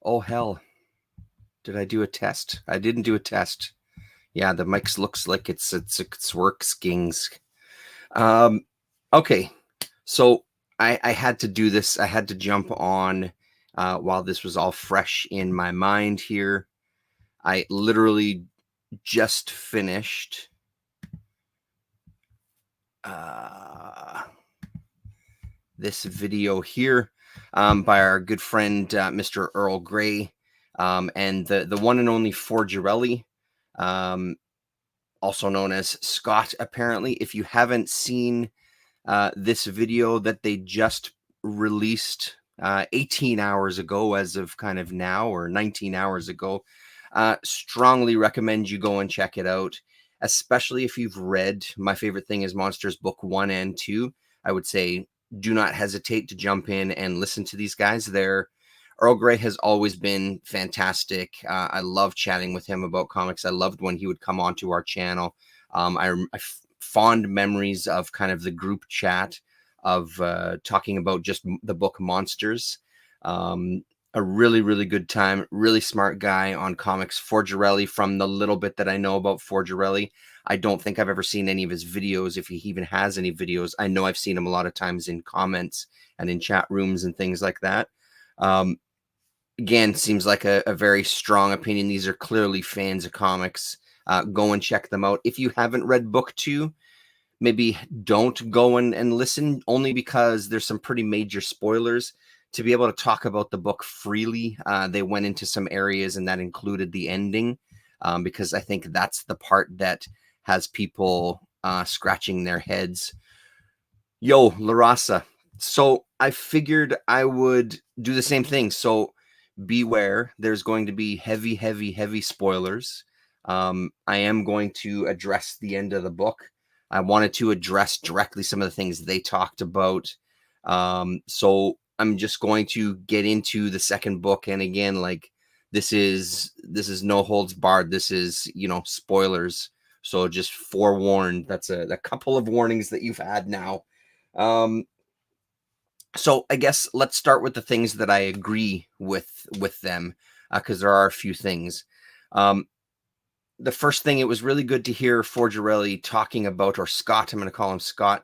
Oh, hell. Did I do a test? I didn't do a test. Yeah, the mic looks like it's workings. Okay, so I had to do this. I had to jump on while this was all fresh in my mind here. I literally just finished this video here by our good friend Mr. Earl Grey and the one and only Forgerelli, also known as Scott. Apparently, if you haven't seen this video that they just released 18 hours ago, as of kind of now, or 19 hours ago, strongly recommend you go and check it out, especially if you've read My Favorite Thing is Monsters book 1 and 2. I would say do not hesitate to jump in and listen to these guys. Earl Grey has always been fantastic. I love chatting with him about comics. I loved when he would come onto our channel. I fond memories of kind of the group chat of talking about just the book Monsters. A really, really good time. Really smart guy on comics. Forgerelli, from the little bit that I know about Forgerelli, I don't think I've ever seen any of his videos, if he even has any videos. I know I've seen him a lot of times in comments and in chat rooms and things like that. Again, seems like a very strong opinion. These are clearly fans of comics. Go and check them out. If you haven't read book 2, maybe don't go and listen, only because there's some pretty major spoilers. To be able to talk about the book freely, they went into some areas, and that included the ending, because I think that's the part that has people scratching their heads. Yo, La. So I figured I would do the same thing. So beware, there's going to be heavy spoilers. I am going to address the end of the book. I wanted to address directly some of the things they talked about. So I'm just going to get into the second book. And again, like, this is no holds barred. This is, spoilers. So just forewarned. That's a couple of warnings that you've had now. So I guess let's start with the things that I agree with them, because there are a few things. The first thing, it was really good to hear Forgerelli talking about, or Scott, I'm going to call him Scott,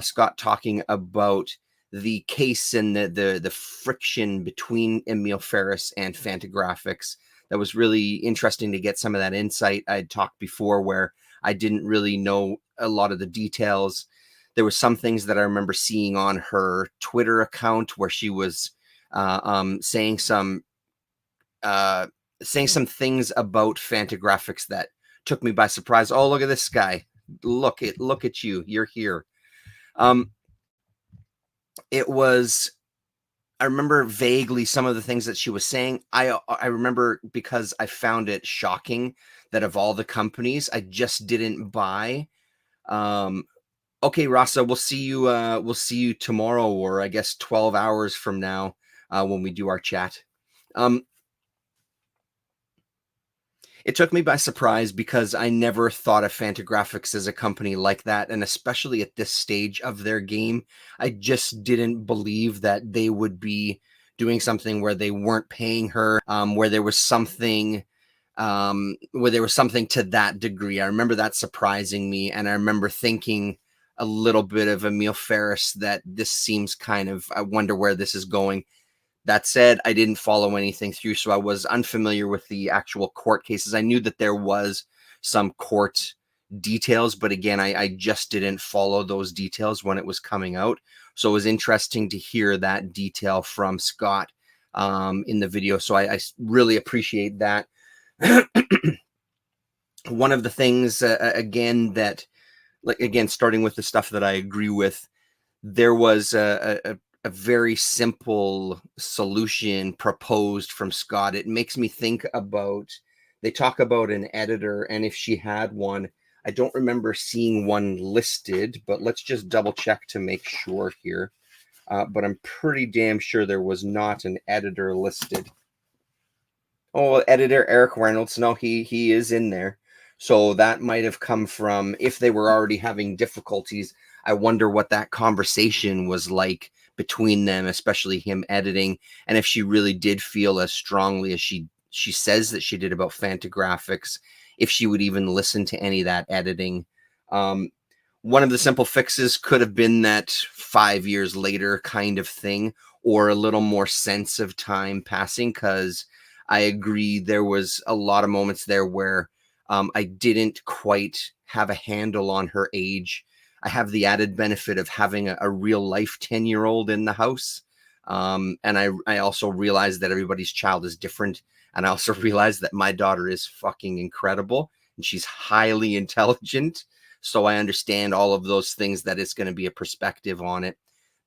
Scott talking about the case and the friction between Emil Ferris and Fantagraphics. That was really interesting to get some of that insight. I'd talked before where I didn't really know a lot of the details. There were some things that I remember seeing on her Twitter account where she was saying some things about Fantagraphics that took me by surprise. Oh, look at this guy. Look at you. You're here. I remember vaguely some of the things that she was saying. I remember, because I found it shocking that of all the companies, I just didn't buy. Okay, Rasa, we'll see you tomorrow, or I guess 12 hours from now, when we do our chat. It took me by surprise because I never thought of Fantagraphics as a company like that, and especially at this stage of their game, I just didn't believe that they would be doing something where they weren't paying her, where there was something to that degree. I remember that surprising me, and I remember thinking a little bit of Emil Ferris, that this seems kind of, I wonder where this is going. That said, I didn't follow anything through, so I was unfamiliar with the actual court cases. I knew that there was some court details, but again, I just didn't follow those details when it was coming out. So it was interesting to hear that detail from Scott in the video. So I really appreciate that. One of the things, again, that, like, again, starting with the stuff that I agree with, there was a very simple solution proposed from Scott. It makes me think about, they talk about an editor, and if she had one. I don't remember seeing one listed, but let's just double check to make sure here. But I'm pretty damn sure there was not an editor listed. Oh, editor Eric Reynolds. No, he is in there. So that might have come from, if they were already having difficulties, I wonder what that conversation was like between them, especially him editing, and if she really did feel as strongly as she says that she did about Fantagraphics, if she would even listen to any of that editing. One of the simple fixes could have been that 5 years later kind of thing, or a little more sense of time passing, because I agree there was a lot of moments there where I didn't quite have a handle on her age. I have the added benefit of having a real life 10-year-old in the house. And I also realize that everybody's child is different. And I also realize that my daughter is fucking incredible and she's highly intelligent. So I understand all of those things, that it's going to be a perspective on it.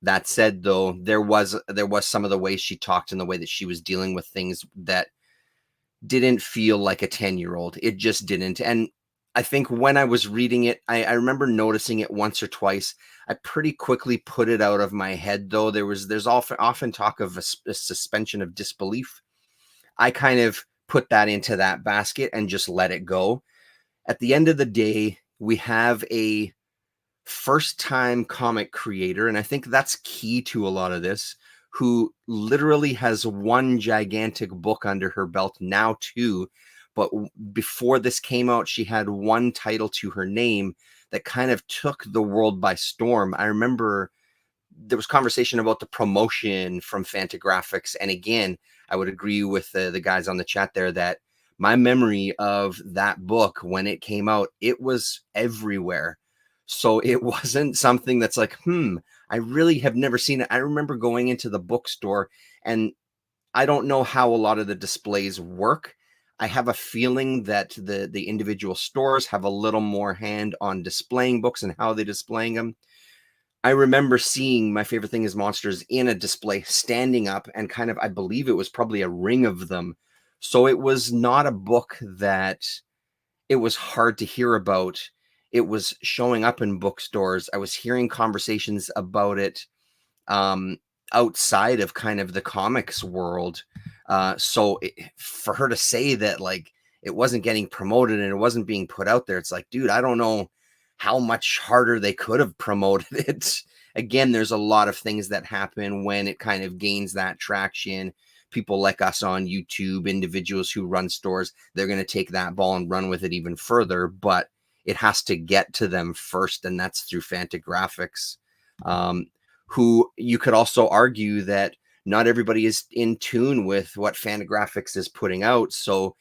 That said, though, there was some of the ways she talked and the way that she was dealing with things that didn't feel like a 10-year-old. It just didn't. And I think when I was reading it, I remember noticing it once or twice. I pretty quickly put it out of my head, though. There's often talk of a suspension of disbelief. I kind of put that into that basket and just let it go. At the end of the day, we have a first-time comic creator, and I think that's key to a lot of this, who literally has one gigantic book under her belt, now two, but before this came out, she had one title to her name that kind of took the world by storm. I remember there was conversation about the promotion from Fantagraphics, and again, I would agree with the guys on the chat there that my memory of that book when it came out, it was everywhere. So it wasn't something that's like, I really have never seen it. I remember going into the bookstore, and I don't know how a lot of the displays work. I have a feeling that the individual stores have a little more hand on displaying books and how they're displaying them. I remember seeing My Favorite Thing is Monsters in a display, standing up, and kind of, I believe it was probably a ring of them. So it was not a book that it was hard to hear about. It was showing up in bookstores. I was hearing conversations about it outside of kind of the comics world. For her to say that, like, it wasn't getting promoted and it wasn't being put out there, it's like, dude, I don't know how much harder they could have promoted it. Again, there's a lot of things that happen when it kind of gains that traction. People like us on YouTube, individuals who run stores, they're going to take that ball and run with it even further, but it has to get to them first, and that's through Fantagraphics, who you could also argue that not everybody is in tune with what Fantagraphics is putting out. So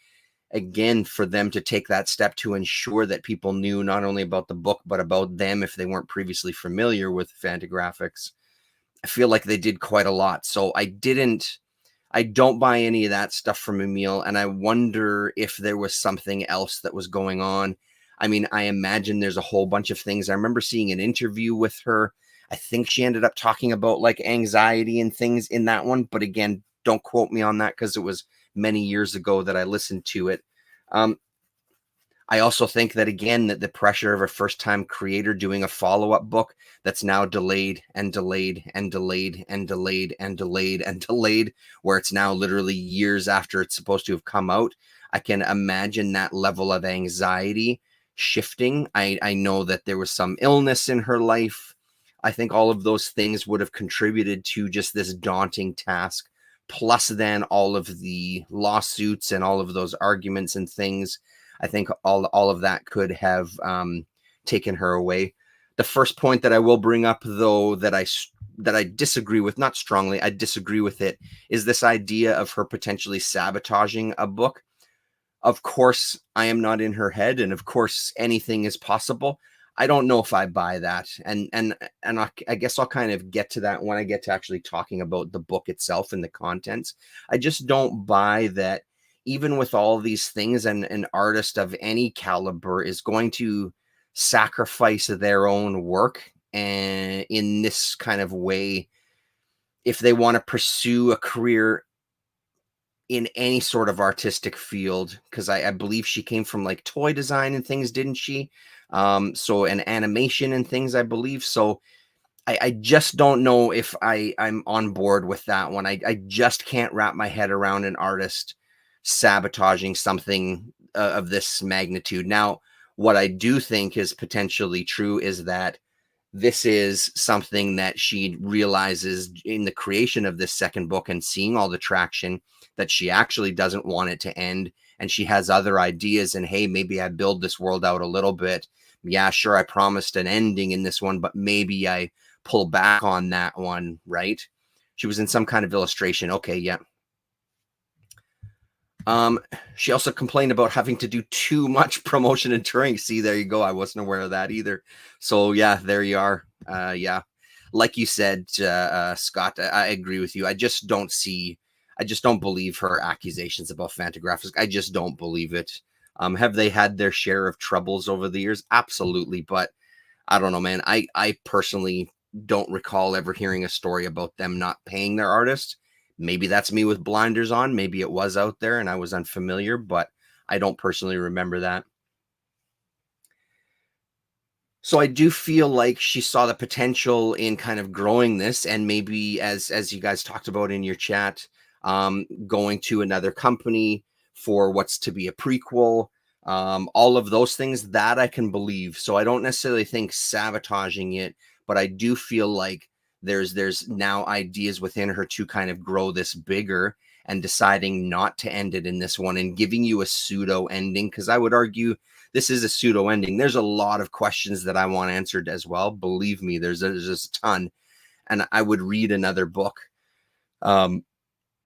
again, for them to take that step to ensure that people knew not only about the book, but about them if they weren't previously familiar with Fantagraphics, I feel like they did quite a lot. So I don't buy any of that stuff from Emil, and I wonder if there was something else that was going on. I mean, I imagine there's a whole bunch of things. I remember seeing an interview with her. I think she ended up talking about like anxiety and things in that one, but again, don't quote me on that because it was many years ago that I listened to it. I also think that, again, that the pressure of a first-time creator doing a follow-up book that's now delayed and delayed and delayed and delayed and delayed and delayed, where it's now literally years after it's supposed to have come out, I can imagine that level of anxiety shifting. I know that there was some illness in her life. I think all of those things would have contributed to just this daunting task, plus then all of the lawsuits and all of those arguments and things. I think all of that could have taken her away. The first point that I will bring up, though, that I disagree with, not strongly, I disagree with it, is this idea of her potentially sabotaging a book. Of course, I am not in her head, and of course, anything is possible. I don't know if I buy that, and I guess I'll kind of get to that when I get to actually talking about the book itself and the contents. I just don't buy that. Even with all these things, an artist of any caliber is going to sacrifice their own work and in this kind of way if they want to pursue a career in any sort of artistic field, because I believe she came from like toy design and things, didn't she? So and animation and things, I believe. So I just don't know if I'm on board with that one. I just can't wrap my head around an artist sabotaging something of this magnitude. Now, what I do think is potentially true is that this is something that she realizes in the creation of this second book and seeing all the traction that she actually doesn't want it to end. And she has other ideas. And hey, maybe I build this world out a little bit. Yeah, sure, I promised an ending in this one, but maybe I pull back on that one, right? She was in some kind of illustration. Okay, yeah. She also complained about having to do too much promotion and touring. See, there you go. I wasn't aware of that either. So yeah, there you are. Yeah, like you said, Scott, I agree with you. I just don't believe her accusations about Fantagraphics. I just don't believe it. Have they had their share of troubles over the years? Absolutely, but I don't know, man. I personally don't recall ever hearing a story about them not paying their artists. Maybe that's me with blinders on. Maybe it was out there and I was unfamiliar, but I don't personally remember that. So I do feel like she saw the potential in kind of growing this, and maybe as you guys talked about in your chat, going to another company for what's to be a prequel, all of those things that I can believe. So I don't necessarily think sabotaging it, but I do feel like there's now ideas within her to kind of grow this bigger, and deciding not to end it in this one and giving you a pseudo ending, because I would argue this is a pseudo ending. There's a lot of questions that I want answered as well. Believe me, there's just a ton, and I would read another book.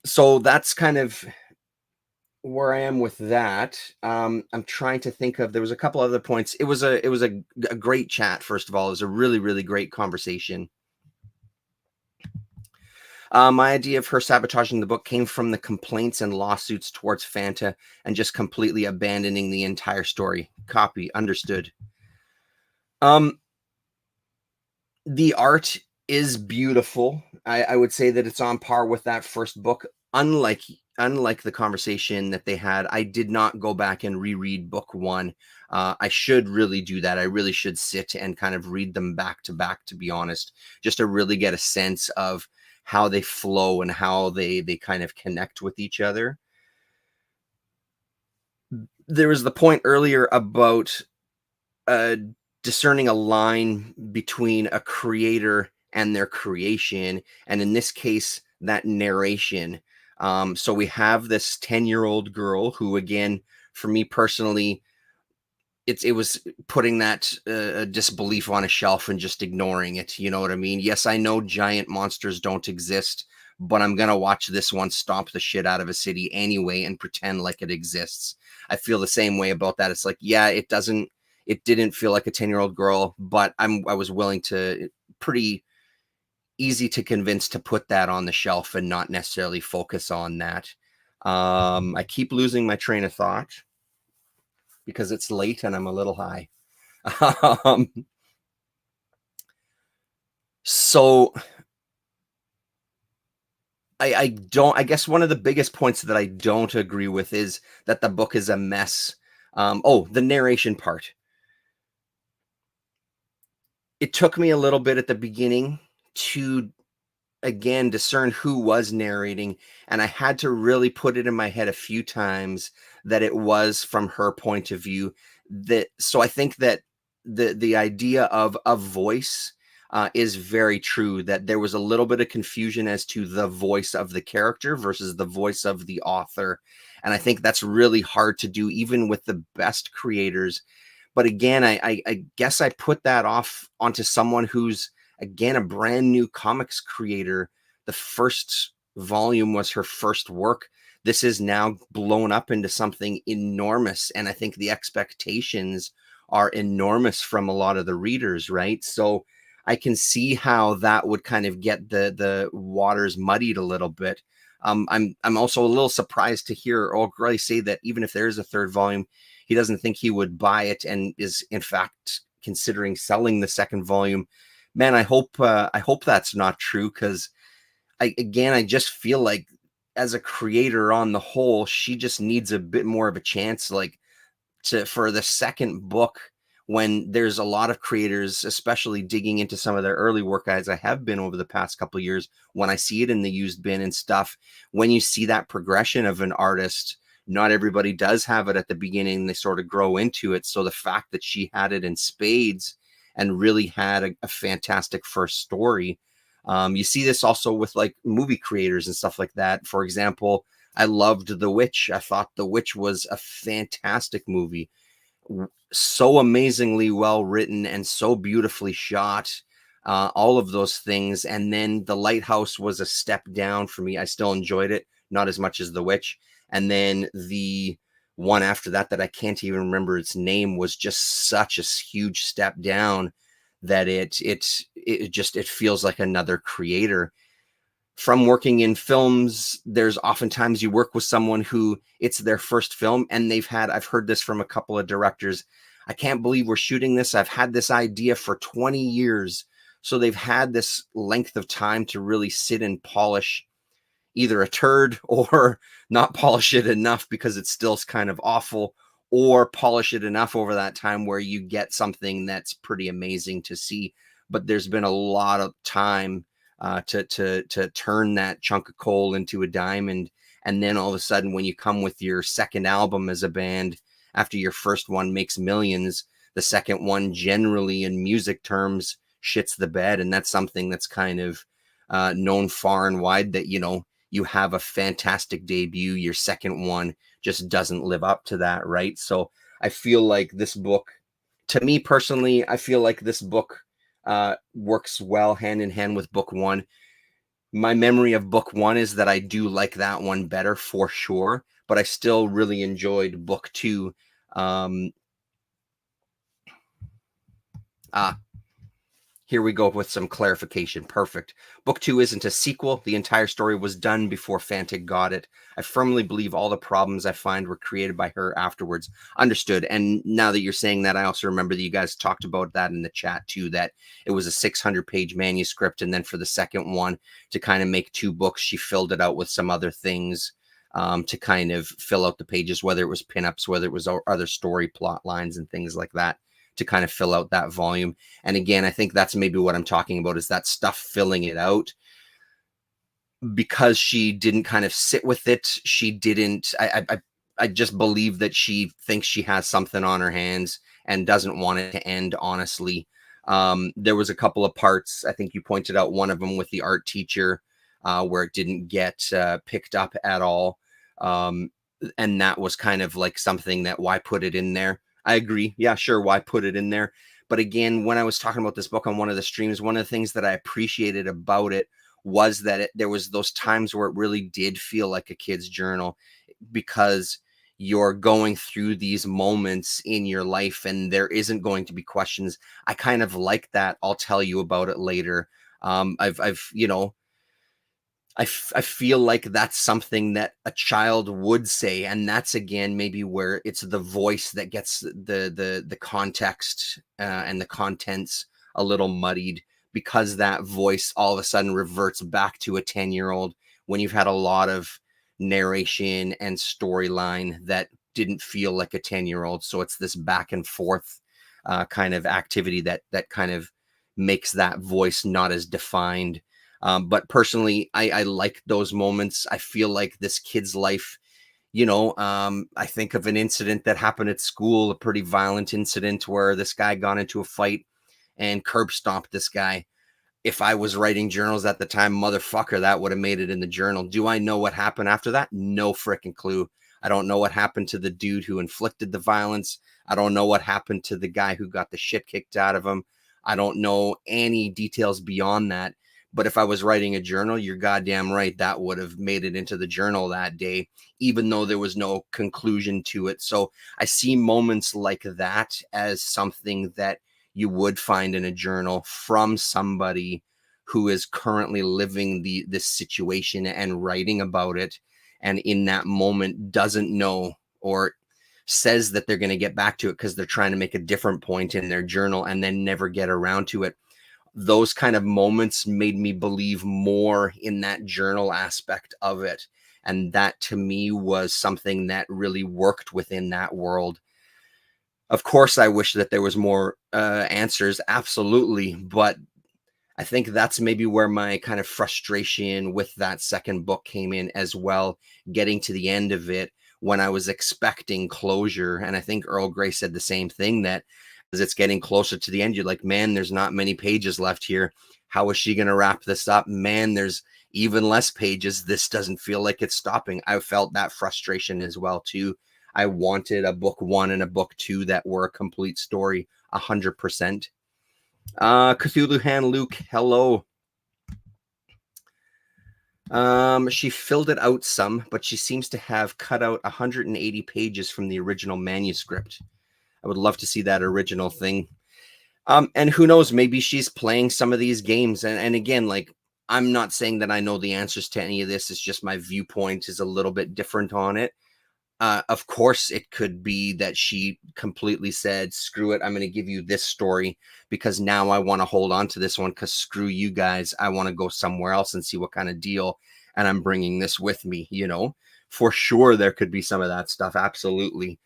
So that's kind of where I am with that. I'm trying to think of, there was a couple other points. It was a great chat. First of all, it was a really, really great conversation. My idea of her sabotaging the book came from the complaints and lawsuits towards Fanta and just completely abandoning the entire story. Copy. Understood. The art is beautiful. I would say that it's on par with that first book. Unlike the conversation that they had, I did not go back and reread book one. I should really do that. I really should sit and kind of read them back to back, to be honest, just to really get a sense of how they flow and how they kind of connect with each other. There was the point earlier about discerning a line between a creator and their creation, and in this case, that narration. So we have this 10-year-old girl who, again, for me personally, it was putting that disbelief on a shelf and just ignoring it. You know what I mean? Yes, I know giant monsters don't exist, but I'm gonna watch this one stomp the shit out of a city anyway and pretend like it exists. I feel the same way about that. It's like, yeah, it didn't feel like a 10-year-old girl, but I was willing to, pretty easy to convince, to put that on the shelf and not necessarily focus on that. I keep losing my train of thought because it's late and I'm a little high. So I guess one of the biggest points that I don't agree with is that the book is a mess. The narration part. It took me a little bit at the beginning to, again, discern who was narrating, and I had to really put it in my head a few times that it was from her point of view. So I think that the idea of a voice is very true, that there was a little bit of confusion as to the voice of the character versus the voice of the author, and I think that's really hard to do even with the best creators. But again, I guess I put that off onto someone who's, again, a brand new comics creator. The first volume was her first work. This is now blown up into something enormous, and I think the expectations are enormous from a lot of the readers, right? So I can see how that would kind of get the waters muddied a little bit. I'm also a little surprised to hear Earl Grey say that even if there is a third volume, he doesn't think he would buy it, and is in fact considering selling the second volume. Man, I hope that's not true, because I just feel like, as a creator on the whole, she just needs a bit more of a chance, like, for the second book, when there's a lot of creators, especially digging into some of their early work, as I have been over the past couple of years, when I see it in the used bin and stuff, when you see that progression of an artist, not everybody does have it at the beginning. They sort of grow into it. So the fact that she had it in spades and really had a fantastic first story. You see this also with like movie creators and stuff like that. For example, I loved The Witch. I thought The Witch was a fantastic movie, so amazingly well written and so beautifully shot, all of those things. And then The Lighthouse was a step down for me. I still enjoyed it, not as much as The Witch. And then the one after that, that I can't even remember its name, was just such a huge step down that it feels like another creator. From working in films, there's oftentimes you work with someone who it's their first film and I've heard this from a couple of directors. I can't believe we're shooting this. I've had this idea for 20 years. So they've had this length of time to really sit and polish either a turd, or not polish it enough because it's still kind of awful, or polish it enough over that time where you get something that's pretty amazing to see. But there's been a lot of time to turn that chunk of coal into a diamond. And then all of a sudden, when you come with your second album as a band, after your first one makes millions, the second one generally in music terms shits the bed. And that's something that's kind of known far and wide, that, you have a fantastic debut, your second one just doesn't live up to that, right? So I feel like this book, to me personally, I feel like this book works well hand in hand with book one. My memory of book one is that I do like that one better for sure, but I still really enjoyed book two. Here we go with some clarification. Perfect. Book two isn't a sequel. The entire story was done before Fantig got it. I firmly believe all the problems I find were created by her afterwards. Understood. And now that you're saying that, I also remember that you guys talked about that in the chat too, that it was a 600-page manuscript. And then for the second one, to kind of make two books, she filled it out with some other things to kind of fill out the pages, whether it was pinups, whether it was other story plot lines and things like that, to kind of fill out that volume. And again, I think that's maybe what I'm talking about, is that stuff filling it out. Because she didn't kind of sit with it, she didn't, I just believe that she thinks she has something on her hands and doesn't want it to end, honestly. There was a couple of parts, I think you pointed out one of them with the art teacher, where it didn't get picked up at all. And that was kind of like something that, why put it in there? I agree. Yeah, sure. Why put it in there? But again, when I was talking about this book on one of the streams, one of the things that I appreciated about it was that there was those times where it really did feel like a kid's journal, because you're going through these moments in your life and there isn't going to be questions. I kind of like that. I'll tell you about it later. I feel like that's something that a child would say, and that's again maybe where it's the voice that gets the context and the contents a little muddied, because that voice all of a sudden reverts back to a 10-year-old when you've had a lot of narration and storyline that didn't feel like a 10-year-old. So it's this back and forth kind of activity that kind of makes that voice not as defined. But personally, I like those moments. I feel like this kid's life, I think of an incident that happened at school, a pretty violent incident where this guy got into a fight and curb stomped this guy. If I was writing journals at the time, motherfucker, that would have made it in the journal. Do I know what happened after that? No freaking clue. I don't know what happened to the dude who inflicted the violence. I don't know what happened to the guy who got the shit kicked out of him. I don't know any details beyond that. But if I was writing a journal, you're goddamn right, that would have made it into the journal that day, even though there was no conclusion to it. So I see moments like that as something that you would find in a journal from somebody who is currently living this situation and writing about it, and in that moment doesn't know, or says that they're going to get back to it because they're trying to make a different point in their journal and then never get around to it. Those kind of moments made me believe more in that journal aspect of it. And that to me was something that really worked within that world. Of course, I wish that there was more answers. Absolutely. But I think that's maybe where my kind of frustration with that second book came in as well, getting to the end of it when I was expecting closure. And I think Earl Grey said the same thing, that as it's getting closer to the end, you're like, man, there's not many pages left here. How is she going to wrap this up? Man, there's even less pages. This doesn't feel like it's stopping. I felt that frustration as well too. I wanted a book 1 and a book 2 that were a complete story, 100%. Cthulhu Han Luke, hello. She filled it out some, but she seems to have cut out 180 pages from the original manuscript. I would love to see that original thing. And who knows, maybe she's playing some of these games. And again, like, I'm not saying that I know the answers to any of this. It's just my viewpoint is a little bit different on it. Of course, it could be that she completely said, screw it, I'm going to give you this story because now I want to hold on to this one because screw you guys. I want to go somewhere else and see what kind of deal. And I'm bringing this with me, you know, for sure. There could be some of that stuff. Absolutely.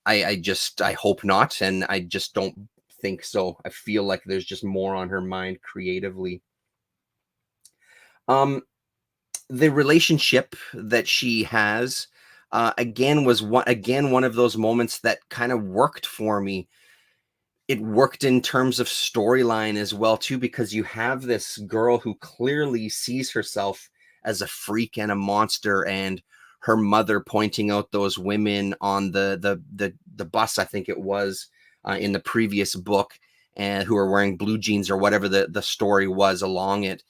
I hope not. And I just don't think so. I feel like there's just more on her mind creatively. The relationship that she has, again, was one of those moments that kind of worked for me. It worked in terms of storyline as well too, because you have this girl who clearly sees herself as a freak and a monster, and her mother pointing out those women on the bus, I think it was, in the previous book, and who are wearing blue jeans or whatever the story was along it.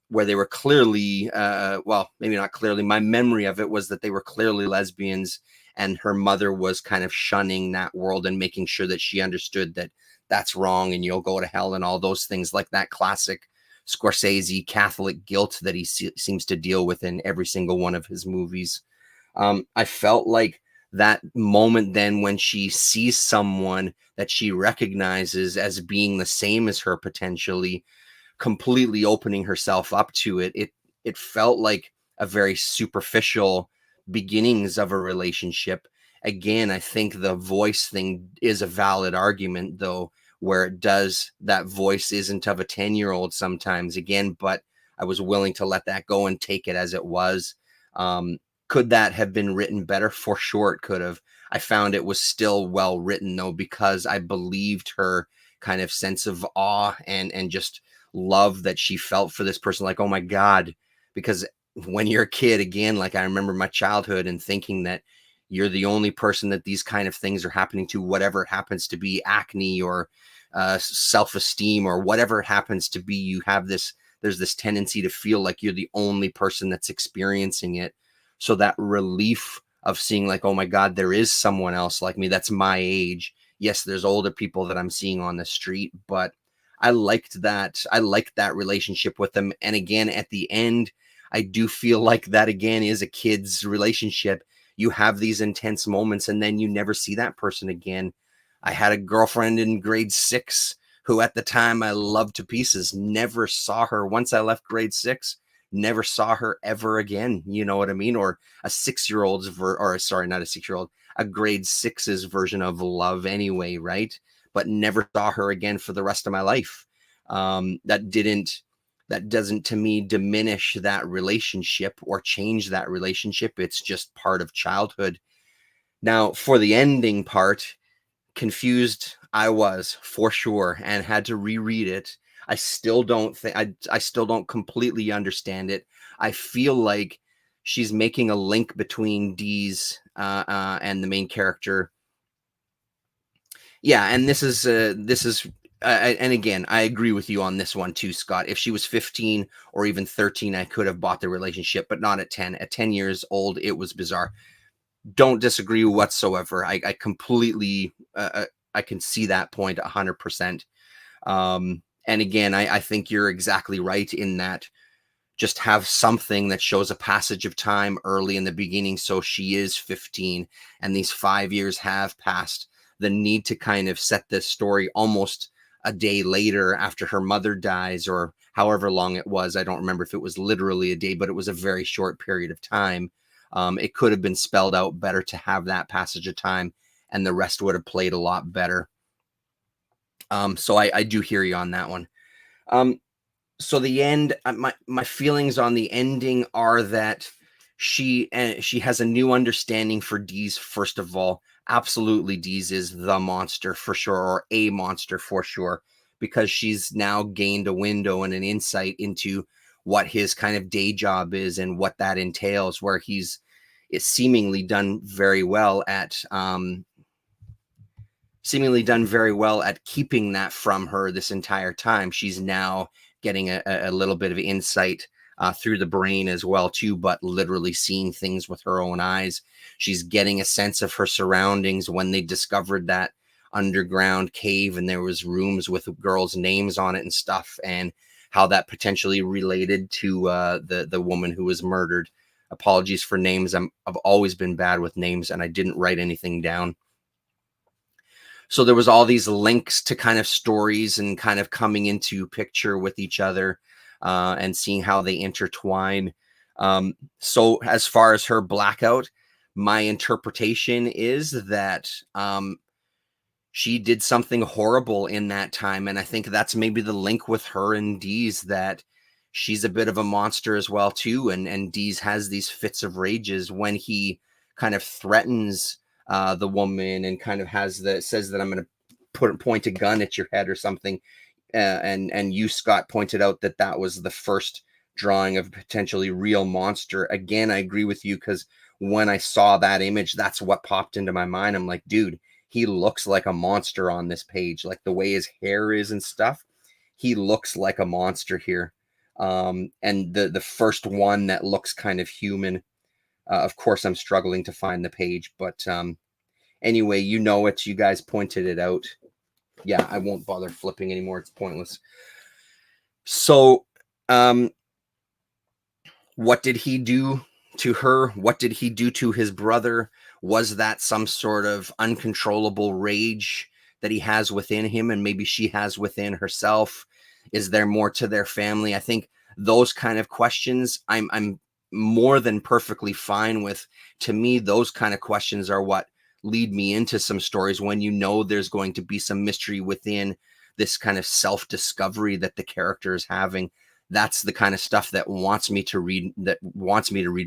Where they were clearly, well, maybe not clearly, my memory of it was that they were clearly lesbians, and her mother was kind of shunning that world and making sure that she understood that that's wrong and you'll go to hell and all those things, like that classic Scorsese Catholic guilt that he seems to deal with in every single one of his movies. I felt like that moment then when she sees someone that she recognizes as being the same as her, potentially completely opening herself up to it felt like a very superficial beginnings of a relationship. Again, I think the voice thing is a valid argument, though, where it does, that voice isn't of a 10-year-old sometimes, again, but I was willing to let that go and take it as it was. Could that have been written better? For sure it could have. I found it was still well written, though, because I believed her kind of sense of awe and just love that she felt for this person. Like, oh my God, because when you're a kid, again, like I remember my childhood and thinking that you're the only person that these kind of things are happening to, whatever it happens to be, acne or self-esteem or whatever it happens to be. You have this, there's this tendency to feel like you're the only person that's experiencing it. So that relief of seeing like, oh my God, there is someone else like me that's my age. Yes, there's older people that I'm seeing on the street, but I liked that. I liked that relationship with them. And again, at the end, I do feel like that again is a kid's relationship. You have these intense moments and then you never see that person again. I had a girlfriend in grade 6 who at the time I loved to pieces, never saw her once I left grade 6, never saw her ever again. You know what I mean? Or a 6-year-old's or sorry, not a 6-year-old, a grade 6's version of love anyway, right? But never saw her again for the rest of my life. That doesn't to me diminish that relationship or change that relationship. It's just part of childhood. Now, for the ending part, confused I was for sure and had to reread it. I still don't think I still don't completely understand it. I feel like she's making a link between Dee's and the main character. Yeah, and this is and again, I agree with you on this one too, Scott. If she was 15 or even 13, I could have bought the relationship, but not at 10. At 10 years old, it was bizarre. Don't disagree whatsoever. I completely, I can see that point 100%. And again, I think you're exactly right in that. Just have something that shows a passage of time early in the beginning. So she is 15 and these 5 years have passed. The need to kind of set this story almost a day later after her mother dies or however long it was. I don't remember if it was literally a day, but it was a very short period of time. It could have been spelled out better to have that passage of time and the rest would have played a lot better. So I do hear you on that one. So the end, my feelings on the ending are that she has a new understanding for Deez. First of all, absolutely, Deez is the monster for sure, or a monster for sure, because she's now gained a window and an insight into what his kind of day job is and what that entails, where he's seemingly done very well at keeping that from her this entire time. She's now getting a little bit of insight through the brain as well too, but literally seeing things with her own eyes. She's getting a sense of her surroundings when they discovered that underground cave and there was rooms with girls' names on it and stuff, and how that potentially related to the woman who was murdered. Apologies for names. I've always been bad with names, and I didn't write anything down. So there was all these links to kind of stories and kind of coming into picture with each other, and seeing how they intertwine. So as far as her blackout, my interpretation is that she did something horrible in that time. And I think that's maybe the link with her and Deez, that she's a bit of a monster as well too. And Deez has these fits of rages when he kind of threatens the woman and kind of says that I'm going to point a gun at your head or something. And you, Scott, pointed out that was the first drawing of a potentially real monster. Again, I agree with you, because when I saw that image, that's what popped into my mind. I'm like, dude, he looks like a monster on this page, like the way his hair is and stuff. He looks like a monster here. And the first one that looks kind of human. Of course, I'm struggling to find the page, but anyway, you guys pointed it out. Yeah, I won't bother flipping anymore. It's pointless. So, what did he do to her? What did he do to his brother? Was that some sort of uncontrollable rage that he has within him, and maybe she has within herself? Is there more to their family? I think those kind of questions I'm more than perfectly fine with. To me, those kind of questions are what lead me into some stories, when there's going to be some mystery within this kind of self-discovery that the character is having. That's the kind of stuff that wants me to read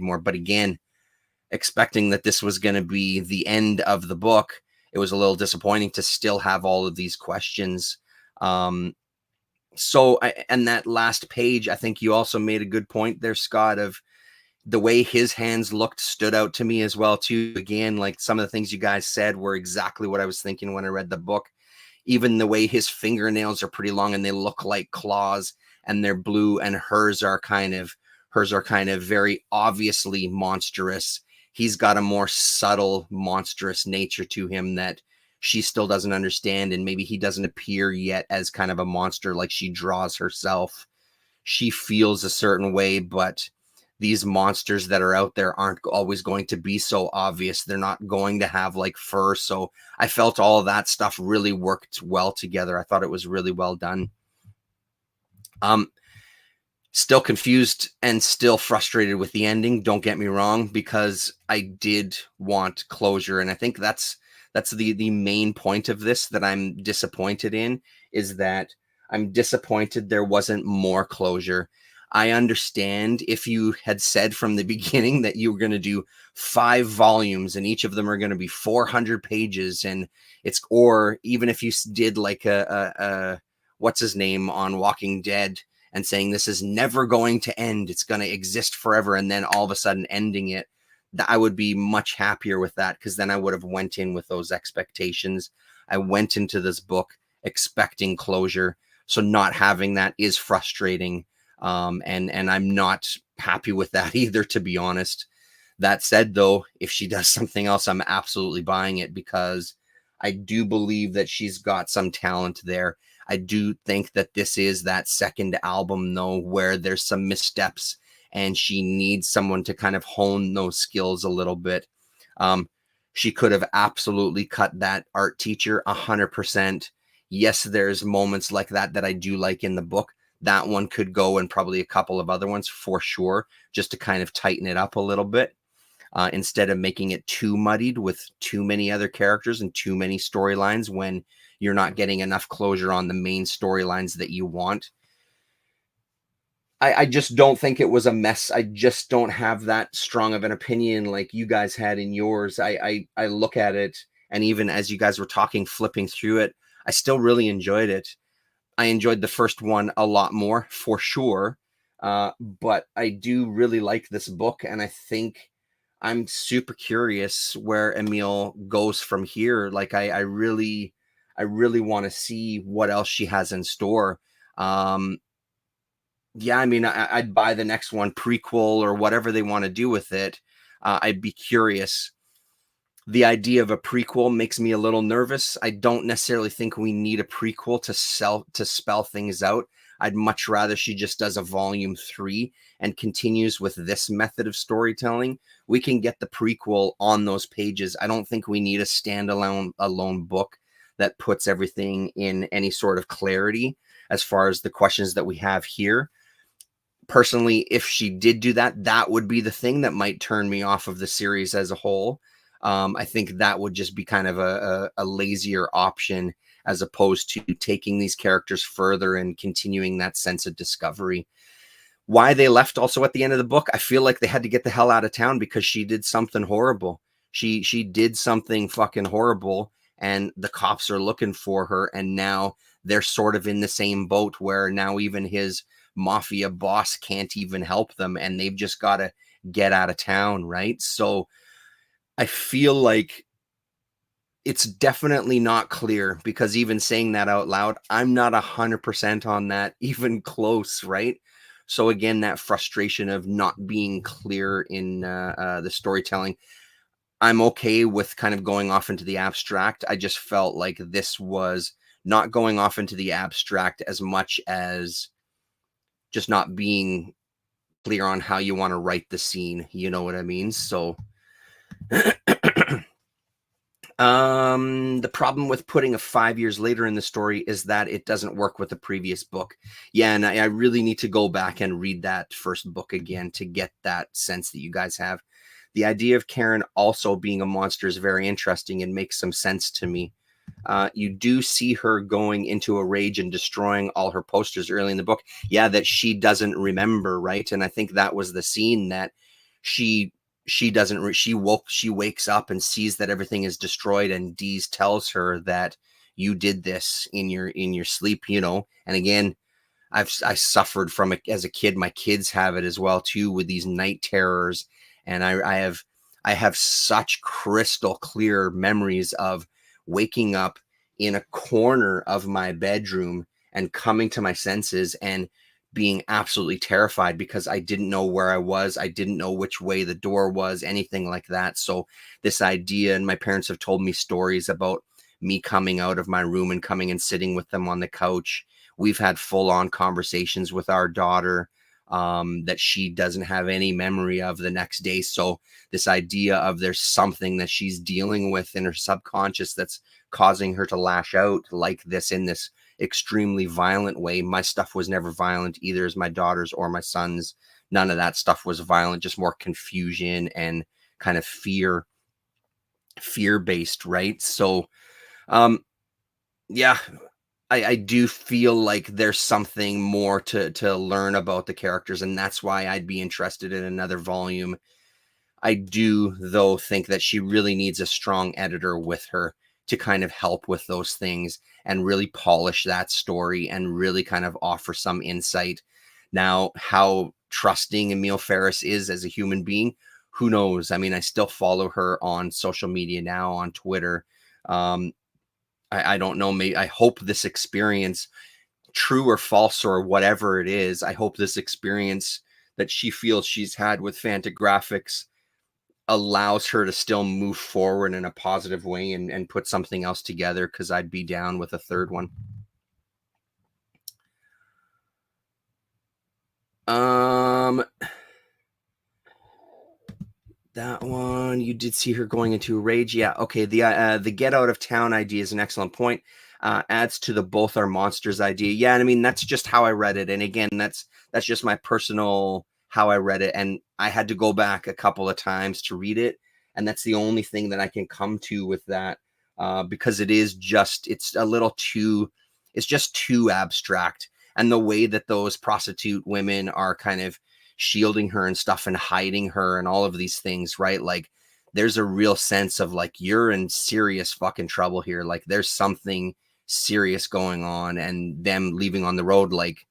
more. But again, expecting that this was going to be the end of the book, it was a little disappointing to still have all of these questions. And that last page, I think you also made a good point there, Scott, of the way his hands stood out to me as well too. Again, like some of the things you guys said were exactly what I was thinking when I read the book. Even the way his fingernails are pretty long and they look like claws, and they're blue, and hers are kind of very obviously monstrous. He's got a more subtle monstrous nature to him that she still doesn't understand, and maybe he doesn't appear yet as kind of a monster like she draws herself. She feels a certain way, but these monsters that are out there aren't always going to be so obvious. They're not going to have like fur. So I felt all of that stuff really worked well together. I thought it was really well done. Still confused and still frustrated with the ending. Don't get me wrong, because I did want closure. And I think that's the main point of this that I'm disappointed in, is that I'm disappointed there wasn't more closure. I understand if you had said from the beginning that you were going to do 5 volumes and each of them are going to be 400 pages, and or even if you did like a what's his name on Walking Dead and saying this is never going to end, it's going to exist forever, and then all of a sudden ending it, I would be much happier with that, because then I would have went in with those expectations. I went into this book expecting closure, so not having that is frustrating. And I'm not happy with that either, to be honest. That said, though, if she does something else, I'm absolutely buying it, because I do believe that she's got some talent there. I do think that this is that second album, though, where there's some missteps and she needs someone to kind of hone those skills a little bit. She could have absolutely cut that art teacher 100%. Yes, there's moments like that I do like in the book. That one could go, and probably a couple of other ones for sure, just to kind of tighten it up a little bit, instead of making it too muddied with too many other characters and too many storylines when you're not getting enough closure on the main storylines that you want. I just don't think it was a mess. I just don't have that strong of an opinion like you guys had in yours. I look at it, and even as you guys were talking, flipping through it, I still really enjoyed it. I enjoyed the first one a lot more for sure. But I do really like this book, and I think I'm super curious where Emile goes from here. Like I really want to see what else she has in store. Um, yeah, I mean, I'd buy the next one, prequel or whatever they want to do with it. I'd be curious. The idea of a prequel makes me a little nervous. I don't necessarily think we need a prequel to spell things out. I'd much rather she just does a volume 3 and continues with this method of storytelling. We can get the prequel on those pages. I don't think we need a standalone alone book that puts everything in any sort of clarity as far as the questions that we have here. Personally, if she did do that, that would be the thing that might turn me off of the series as a whole. I think that would just be kind of a lazier option as opposed to taking these characters further and continuing that sense of discovery. Why they left also at the end of the book, I feel like they had to get the hell out of town because she did something horrible. She did something fucking horrible, and the cops are looking for her, and now they're sort of in the same boat where now even his mafia boss can't even help them, and they've just got to get out of town, right? So I feel like it's definitely not clear, because even saying that out loud, I'm not 100% on that, even close, right? So again, that frustration of not being clear in the storytelling. I'm okay with kind of going off into the abstract. I just felt like this was not going off into the abstract as much as just not being clear on how you want to write the scene. You know what I mean? So the problem with putting a 5 years later in the story is that it doesn't work with the previous book. Yeah, and I really need to go back and read that first book again to get that sense that you guys have. The idea of Karen also being a monster is very interesting and makes some sense to me. You do see her going into a rage and destroying all her posters early in the book. Yeah, that she doesn't remember, right? And I think that was the scene that she doesn't she wakes up and sees that everything is destroyed, and Dees tells her that you did this in your sleep, you know. And again, I suffered from it as a kid. My kids have it as well too, with these night terrors, and I have such crystal clear memories of waking up in a corner of my bedroom and coming to my senses and being absolutely terrified because I didn't know where I was. I didn't know which way the door was, anything like that. So this idea, and my parents have told me stories about me coming out of my room and coming and sitting with them on the couch. We've had full on conversations with our daughter that she doesn't have any memory of the next day. So this idea of there's something that she's dealing with in her subconscious that's causing her to lash out like this in this extremely violent way. My stuff was never violent, either as my daughter's or my son's. None of that stuff was violent, just more confusion and kind of fear based, right? So yeah, I do feel like there's something more to learn about the characters, and that's why I'd be interested in another volume. I do, though, think that she really needs a strong editor with her to kind of help with those things and really polish that story and really kind of offer some insight. Now, how trusting Emile Ferris is as a human being, who knows? I mean, I still follow her on social media now, on Twitter. Um, I don't know. Maybe I hope this experience, true or false or whatever it is, I hope this experience that she feels she's had with Fantagraphics allows her to still move forward in a positive way and put something else together, because I'd be down with a third one. That one, you did see her going into a rage. Yeah, okay. The get out of town idea is an excellent point. Adds to the both are monsters idea. Yeah, and I mean that's just how I read it. And again, that's just my personal how I read it. And I had to go back a couple of times to read it. And that's the only thing that I can come to with that. Because it's a little too, it's just too abstract. and the way that those prostitute women are kind of shielding her and stuff and hiding her and all of these things, right? Like there's a real sense of like, you're in serious fucking trouble here. Like there's something serious going on, and them leaving on the road, like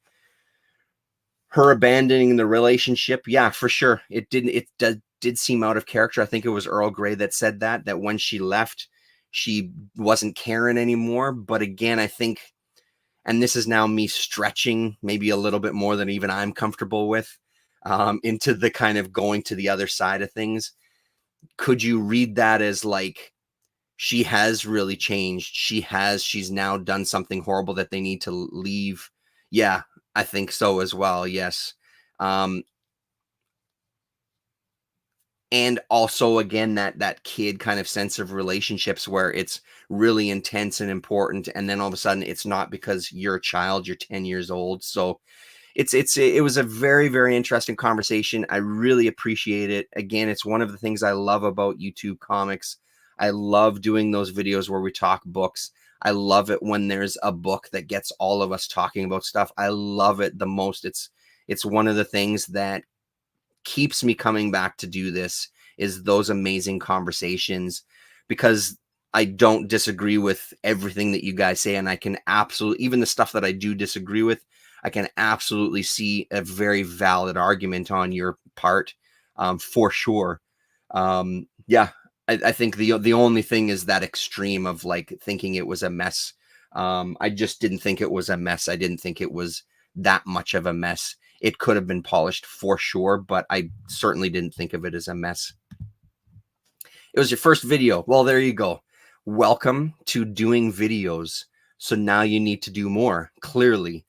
her abandoning the relationship. Yeah, for sure. It did seem out of character. I think it was Earl Grey that said that when she left, she wasn't caring anymore. But again, I think, and this is now me stretching maybe a little bit more than even I'm comfortable with, into the kind of going to the other side of things. Could you read that as like, she has really changed? She's now done something horrible that they need to leave. Yeah, I think so as well. Yes. And also again, that kid kind of sense of relationships where it's really intense and important, and then all of a sudden it's not, because you're a child, you're 10 years old. So it was a very, very interesting conversation. I really appreciate it. Again, it's one of the things I love about YouTube Comics. I love doing those videos where we talk books. I love it when there's a book that gets all of us talking about stuff. I love it the most. It's one of the things that keeps me coming back to do this, is those amazing conversations, because I don't disagree with everything that you guys say, and I can absolutely, even the stuff that I do disagree with, I can absolutely see a very valid argument on your part, for sure. Yeah, I think the only thing is that extreme of like thinking it was a mess. I just didn't think it was a mess. I didn't think it was that much of a mess. It could have been polished for sure, but I certainly didn't think of it as a mess. It was your first video. Well, there you go. Welcome to doing videos. So now you need to do more, clearly,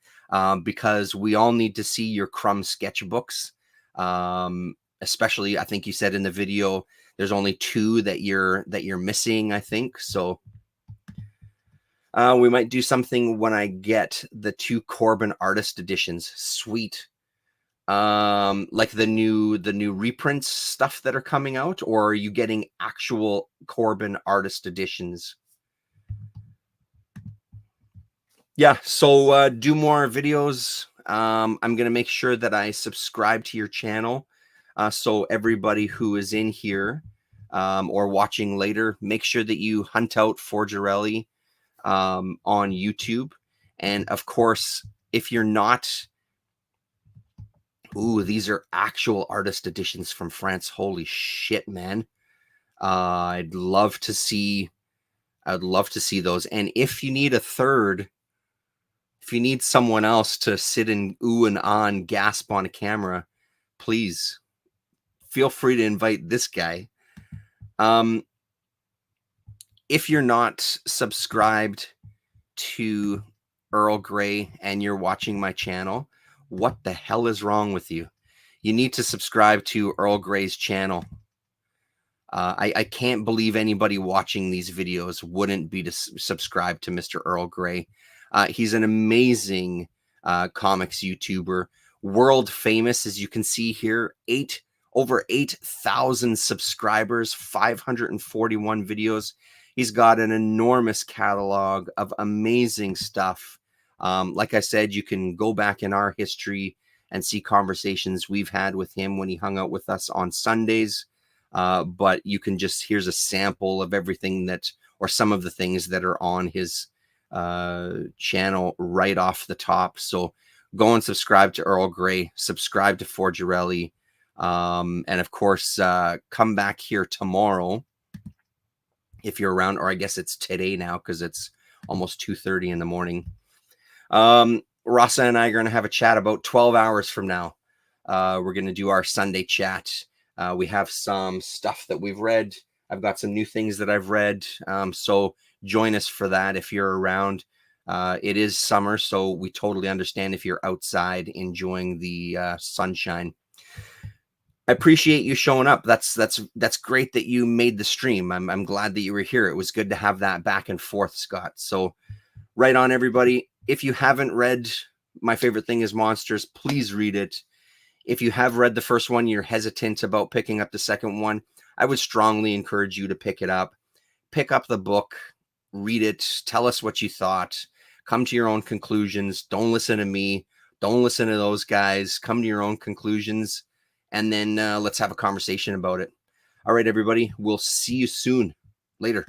because we all need to see your crumb sketchbooks. Especially, I think you said in the video, there's only 2 that you're missing, I think. So we might do something when I get the 2 Corbin artist editions. Sweet. Like the new reprints stuff that are coming out, or are you getting actual Corbin artist editions? Yeah, so do more videos. I'm gonna make sure that I subscribe to your channel, so everybody who is in here or watching later, make sure that you hunt out Forgerelli on YouTube. And of course, if you're not, ooh, these are actual artist editions from France. Holy shit, man. I'd love to see those. And if you need a third, if you need someone else to sit and ooh and ah and gasp on a camera, please feel free to invite this guy. If you're not subscribed to Earl Grey and you're watching my channel, what the hell is wrong with you? You need to subscribe to Earl Grey's channel. I can't believe anybody watching these videos wouldn't be to subscribe to Mr. Earl Grey. He's an amazing comics YouTuber, world famous, as you can see here. Over 8,000 subscribers, 541 videos. He's got an enormous catalog of amazing stuff. Like I said, you can go back in our history and see conversations we've had with him when he hung out with us on Sundays. But you can just, here's a sample of everything that, or some of the things that are on his channel right off the top. So go and subscribe to Earl Grey, subscribe to Forgerelli, and of course, come back here tomorrow if you're around, or I guess it's today now because it's almost 2:30 in the morning. Rasa and I are going to have a chat about 12 hours from now. We're going to do our Sunday chat. We have some stuff that we've read. I've got some new things that I've read. So join us for that if you're around. It is summer, so we totally understand if you're outside enjoying the sunshine. I appreciate you showing up. That's great that you made the stream. I'm glad that you were here. It was good to have that back and forth, Scott. So right on, everybody. If you haven't read My Favorite Thing is Monsters, please read it. If you have read the first one, you're hesitant about picking up the second one, I would strongly encourage you to pick it up. Pick up the book, read it, tell us what you thought. Come to your own conclusions. Don't listen to me. Don't listen to those guys. Come to your own conclusions, and then let's have a conversation about it. All right, everybody. We'll see you soon. Later.